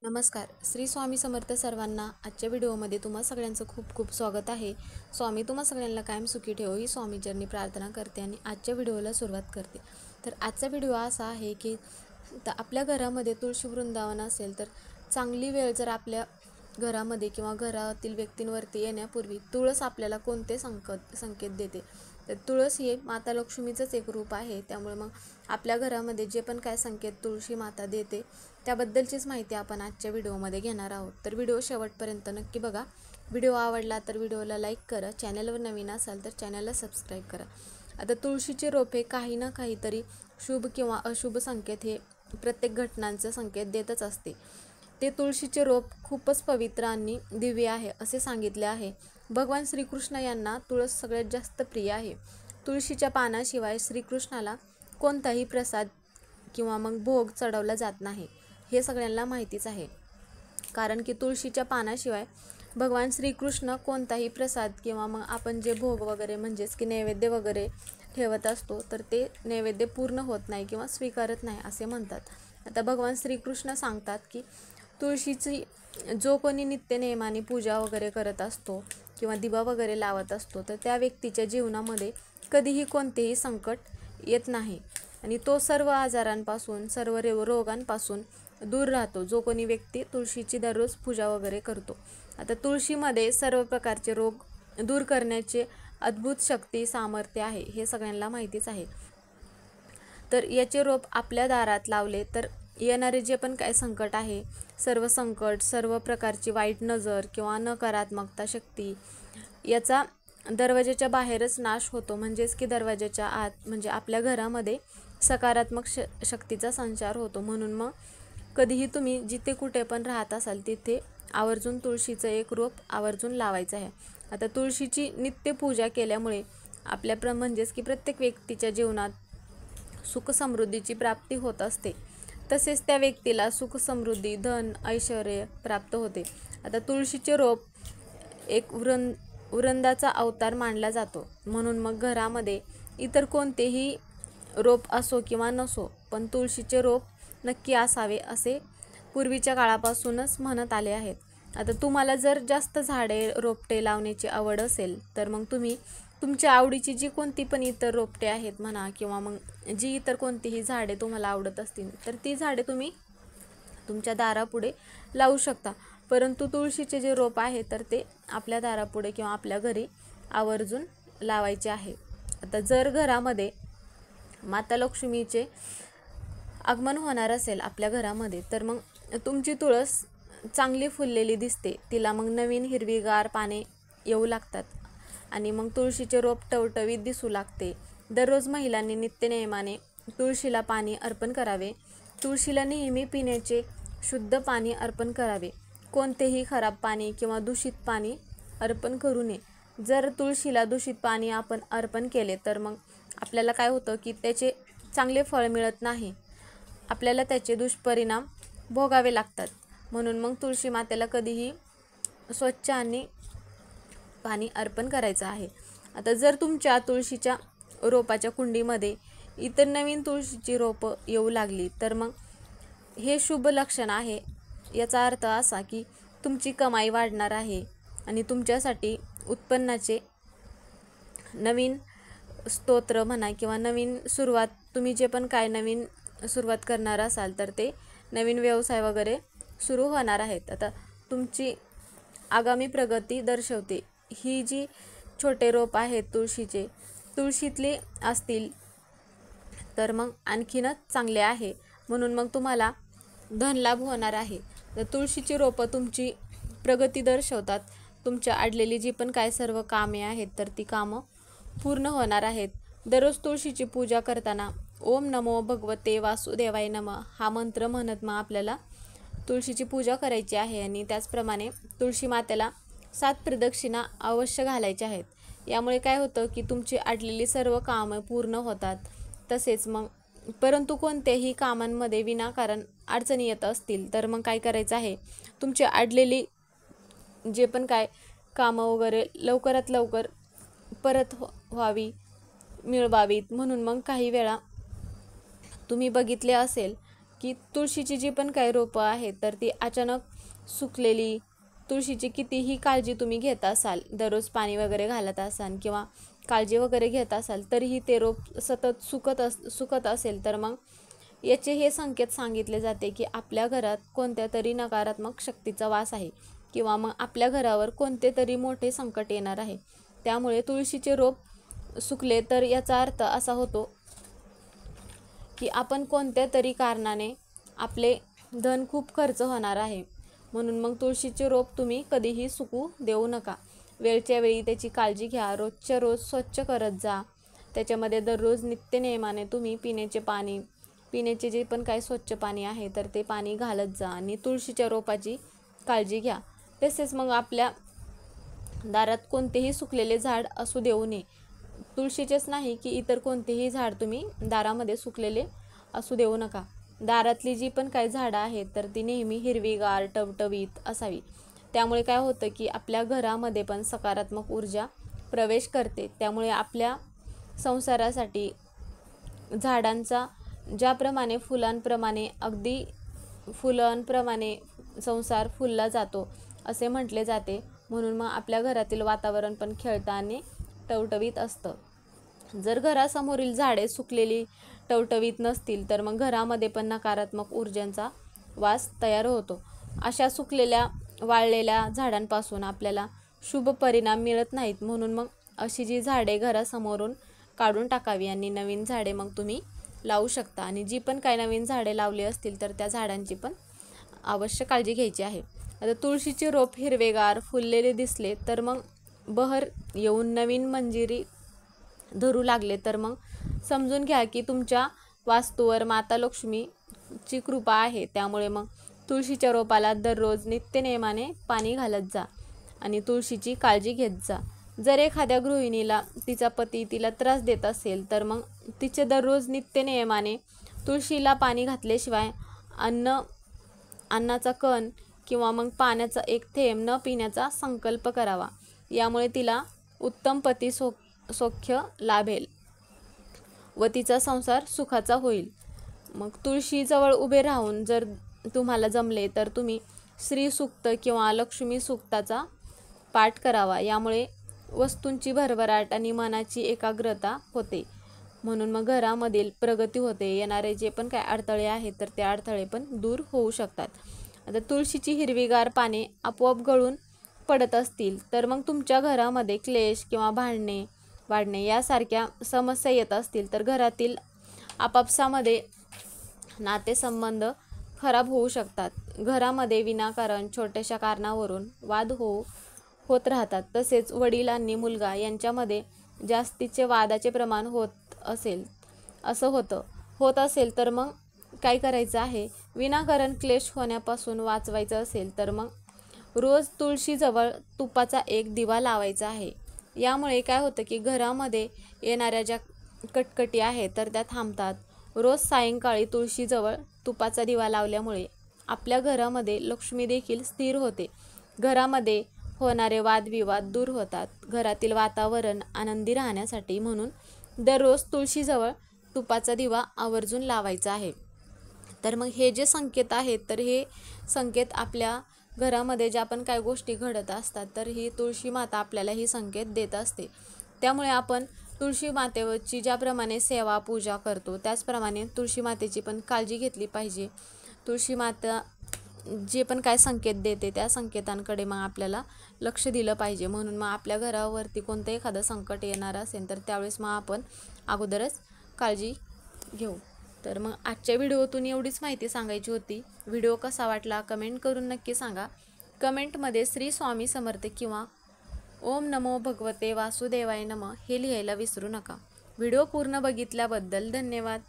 नमस्कार. श्री स्वामी समर्थ सर्वांना. आजच्या व्हिडिओमध्ये तुम्हा सगळ्यांचं खूप खूप स्वागत आहे. स्वामी तुम्हा सगळ्यांना कायम सुखी ठेवो ही स्वामीचरणी प्रार्थना करते आणि आजच्या व्हिडिओला सुरुवात करते. तर आजचा व्हिडिओ असा आहे की आपल्या घरामध्ये तुळशी वृंदावन असेल तर चांगली वेळ जर आपल्या घरामध्ये किंवा घरातील व्यक्तींवरती येण्यापूर्वी तुळस आपल्याला कोणते संकेत देते. तर तुळस ही माता लक्ष्मीचंच एक रूप आहे. त्यामुळे मग आपल्या घरामध्ये जे पण काय संकेत तुळशी माता देते त्याबद्दलचीच माहिती आपण आजच्या व्हिडिओमध्ये घेणार आहोत. तर व्हिडिओ शेवटपर्यंत नक्की बघा. व्हिडिओ आवडला तर व्हिडिओला लाईक करा. चॅनलवर नवीन असाल तर चॅनलला सबस्क्राईब करा. आता तुळशीचे रोप काही ना काहीतरी शुभ किंवा अशुभ संकेत हे प्रत्येक घटनांचा संकेत देतच असते. ते तुळशीचे रोप खूपच पवित्र आणि दिव्य आहे असे सांगितले आहे. भगवान श्रीकृष्ण यांना तुळस सगळ्यात जास्त प्रिय आहे. तुळशीच्या पानाशिवाय श्रीकृष्णाला कोणताही प्रसाद किंवा मग भोग चढवला जात नाही हे सगळ्यांना माहितीच आहे. कारण की तुळशीच्या पानाशिवाय भगवान श्रीकृष्ण कोणताही प्रसाद किंवा मग आपण जे भोग वगैरे म्हणजेच की नैवेद्य वगैरे ठेवत असतो तर ते नैवेद्य पूर्ण होत नाही किंवा स्वीकारत नाही असे म्हणतात. आता भगवान श्रीकृष्ण सांगतात की तुळशीची जो कोणी नित्य नेमाने पूजा वगैरे करत असतो किंवा दिवा वगैरे लावत असतो तर त्या व्यक्तीच्या जीवनामध्ये कधीही कोणतेही संकट येत नाही आणि तो सर्व आजारांपासून सर्व रोगांपासून दूर राहतो जो कोणी व्यक्ती तुळशीची दररोज पूजा वगैरे करतो. आता तुळशीमध्ये सर्व प्रकारचे रोग दूर करण्याचे अद्भुत शक्ती सामर्थ्य आहे हे सगळ्यांना माहितीच आहे. तर याचे रोप आपल्या दारात लावले तर येणारे जे पण काय संकट आहे सर्व संकट सर्व प्रकारची वाईट नजर किंवा नकारात्मकता शक्ती याचा दरवाजाच्या बाहेरच नाश होतो. म्हणजेच की दरवाजाच्या आत म्हणजे आपल्या घरामध्ये सकारात्मक शक्तीचा संचार होतो. म्हणून मग कधीही तुम्ही जिथे कुठे पण राहत असाल तिथे आवर्जून तुळशीचं एक रोप आवर्जून लावायचं आहे. आता तुळशीची नित्य पूजा केल्यामुळे आपल्या म्हणजेच की प्रत्येक व्यक्तीच्या जीवनात सुख समृद्धीची प्राप्ती होत असते. तसेच त्या व्यक्तीला सुख समृद्धी धन ऐश्वर्य प्राप्त होते. आता तुळशीचे रोप एक वृंदाचा अवतार मानला जातो. म्हणून मग घरामध्ये इतर कोणतेही रोप असो किंवा नसो पण तुळशीचे रोप नक्की असावे असे पूर्वीच्या काळापासूनच म्हणत आले आहेत. आता तुम्हाला जर जास्त झाडे रोपटे लावण्याची आवड असेल तर मग तुम्ही तुमच्या आवडीची जी कोणती पण इतर रोपटे आहेत म्हणा किंवा मग जी इतर कोणतीही झाडे तुम्हाला आवडत असतील तर ती झाडे तुम्ही तुमच्या दारापुढे लावू शकता. परंतु तुळशीचे जे रोप आहे तर ते आपल्या दारापुढे किंवा आपल्या घरी आवर्जून लावायचे आहे. आता जर घरामध्ये माता लक्ष्मीचे आगमन होणार असेल आपल्या घरामध्ये तर मग तुमची तुळस चांगली फुललेली दिसते. तिला मग नवीन हिरवीगार पाने येऊ लागतात आणि मग तुळशीचे रोप टवटवीत दिसू लागते. दररोज महिलांनी नित्यनेमाने तुळशीला पाणी अर्पण करावे. तुळशीला नेहमी पिण्याचे शुद्ध पाणी अर्पण करावे. कोणतेही खराब पाणी किंवा दूषित पाणी अर्पण करू नये. जर तुळशीला दूषित पाणी आपण अर्पण केले तर मग आपल्याला काय होतं की त्याचे चांगले फळ मिळत नाही. आपल्याला त्याचे दुष्परिणाम भोगावे लागतात. म्हणून मग तुळशी मातेला कधीही स्वच्छ आणि पाणी अर्पण करायचं आहे. आता जर तुमच्या तुळशीच्या रोपाच्या कुंडीमध्ये इतर नवीन तुळशीची रोपं येऊ लागली तर मग हे शुभ लक्षण आहे. याचा अर्थ असा की तुमची कमाई वाढणार आहे आणि तुमच्यासाठी उत्पन्नाचे नवीन स्तोत्र म्हणा किंवा नवीन सुरुवात तुम्ही जे पण काय नवीन सुरुवात करणार असाल तर ते नवीन व्यवसाय वगैरे सुरू होणार आहेत. आता तुमची आगामी प्रगती दर्शवते. ही जी छोटे रोप आहेत तुळशीतले असतील तर मग आणखीनच चांगले आहे. म्हणून मग तुम्हाला धनलाभ होणार आहे. तर तुळशीची रोपं तुमची प्रगती दर्शवतात. तुमच्या अडलेली जी पण काय सर्व कामे आहेत तर ती कामं पूर्ण होणार आहेत. दररोज तुळशीची पूजा करताना ओम नमो भगवते वासुदेवाय नमः हा मंत्र म्हणत मग आपल्याला तुळशीची पूजा करायची आहे. आणि त्याचप्रमाणे तुळशी मातेला 7 प्रदक्षिणा अवश्य घालायच्या आहेत. यामुळे काय होतं की तुमची अडलेली सर्व कामं पूर्ण होतात. तसेच मग परंतु कोणत्याही कामांमध्ये विनाकारण अडचणी येत असतील तर मग काय करायचं आहे तुमची अडलेली जे पण काय कामं वगैरे लवकरात लवकर परत मिळवावीत. म्हणून मग काही वेळा तुम्ही बघितले असेल की तुळशीची जी पण काही रोपं आहेत तर ती अचानक सुकलेली, तुळशीची कितीही काळजी तुम्ही घेत असाल, दररोज पाणी वगैरे घालत असाल किंवा काळजी वगैरे घेत असाल, तरीही ते रोप सतत सुकत असेल, तर मग याचे हे संकेत सांगितले जाते की आपल्या घरात कोणत्या तरी नकारात्मक शक्तीचा वास आहे किंवा मग आपल्या घरावर कोणते तरी मोठे संकट येणार आहे. त्यामुळे तुळशीचे रोप सुकले तर याचा अर्थ असा होतो की आपण कोणत्या तरी कारणाने आपले धन खूप खर्च होणार आहे. म्हणून मग तुळशीचे रोप तुम्ही कधीही सुकू देऊ नका. वेळच्या वेळी त्याची काळजी घ्या. रोजच्या रोज स्वच्छ करत जा. त्याच्यामध्ये दररोज नित्यनेमाने तुम्ही पिण्याचे जे पण काही स्वच्छ पाणी आहे तर ते पाणी घालत जा आणि तुळशीच्या रोपाची काळजी घ्या. तसेच मग आपल्या दारात कोणतेही सुकलेले झाड असू देऊ नये. तुळशीचेच नाही की इतर कोणतेही झाड तुम्ही दारामध्ये सुकलेले असू देऊ नका. दारातली जी पण काही झाडं आहेत तर ती नेहमी हिरवीगार टवटवीत असावी. त्यामुळे काय होतं की आपल्या घरामध्ये पण सकारात्मक ऊर्जा प्रवेश करते. त्यामुळे आपल्या संसारासाठी झाडांचा ज्याप्रमाणे फुलांप्रमाणे संसार फुलला जातो असे म्हटले जाते. म्हणून मग आपल्या घरातील वातावरण पण खेळतं आणि टवटवीत असतं. जर घरासमोरील झाडे सुकलेली टवटवीत नसतील तर मग घरामध्ये पण नकारात्मक ऊर्जांचा वास तयार होतो. अशा सुकलेल्या वाळलेल्या झाडांपासून आपल्याला शुभ परिणाम मिळत नाहीत. म्हणून मग अशी जी झाडे घरासमोरून काढून टाकावी आणि नवीन झाडे मग तुम्ही लावू शकता. आणि जी पण काही नवीन झाडे लावली असतील तर त्या झाडांची पण अवश्य काळजी घ्यायची आहे. आता तुळशीचे रोप हिरवेगार फुललेले दिसले तर मग बहर येऊन नवीन मंजिरी धरू लागले तर मग समजून घ्या की तुमच्या वास्तूवर माता लक्ष्मीची कृपा आहे. त्यामुळे मग तुळशीच्या रोपाला दररोज नित्यनेमाने पाणी घालत जा आणि तुळशीची काळजी घेत जा. जर एखाद्या गृहिणीला तिचा पती तिला त्रास देत असेल तर मग तिचे दररोज नित्यनेमाने तुळशीला पाणी घातल्याशिवाय अन्नाचा कण किंवा मग पाण्याचा एक थेंब न पिण्याचा संकल्प करावा. यामुळे तिला उत्तम पती सौख्य लाभेल व तिचा संसार सुखाचा होईल. मग तुळशीजवळ उभे राहून जर तुम्हाला जमले तर तुम्ही श्री सूक्त किंवा लक्ष्मी सूक्ताचा पाठ करावा. यामुळे वस्तूंची भरभराट आणि मनाची एकाग्रता होते. म्हणून मग घरामधील प्रगती होते. येणारे जे पण काय अडथळे आहेत तर ते अडथळे पण दूर होऊ शकतात. आता तुळशीची हिरवीगार पाने आपोआप गळून पडत असतील तर मग तुमच्या घरामध्ये क्लेश किंवा भांडणे वाढणे यासारख्या समस्या येत असतील तर घरातील आपापसामध्ये नातेसंबंध खराब होऊ शकतात. घरामध्ये विनाकारण छोट्याशा कारणावरून वाद होत राहतात. तसेच वडील आणि मुलगा यांच्यामध्ये जास्तीचे वादाचे प्रमाण होत असेल तर मग काय करायचं आहे, विनाकारण क्लेश होण्यापासून वाचवायचं असेल तर मग रोज तुळशीजवळ तुपाचा एक दिवा लावायचा आहे. यामुळे काय होतं की घरामध्ये येणाऱ्या ज्या कटकटी आहेत तर त्या थांबतात. रोज सायंकाळी तुळशीजवळ तुपाचा दिवा लावल्यामुळे आपल्या घरामध्ये लक्ष्मी देखील स्थिर होते. घरामध्ये होणारे वादविवाद दूर होतात. घरातील वातावरण आनंदी राहण्यासाठी म्हणून दररोज तुळशीजवळ तुपाचा दिवा आवर्जून लावायचा आहे. तर मग हे जे संकेत आहेत तर हे संकेत आपल्या घरामध्ये ज्या पण काही गोष्टी घडत असतात तर ही तुळशी माता आपल्याला ही संकेत देत असते. त्यामुळे आपण तुळशी मातेची ज्याप्रमाणे सेवा पूजा करतो त्याचप्रमाणे तुळशी मातेची पण काळजी घेतली पाहिजे. तुळशी माता जे पण काय संकेत देते त्या संकेतांकडे मग आपल्याला लक्ष दिलं पाहिजे. म्हणून मग आपल्या घरावरती कोणतं एखादं संकट येणार असेल तर त्यावेळेस मग आपण अगोदरच काळजी घेऊ. तर मग आजच्या व्हिडिओतून एवढीच माहिती सांगायची होती. व्हिडिओ कसा वाटला कमेंट करून नक्की सांगा. कमेंटमध्ये श्री स्वामी समर्थ किंवा ओम नमो भगवते वासुदेवाय नमः हे लिहायला विसरू नका. व्हिडिओ पूर्ण बघितल्याबद्दल धन्यवाद.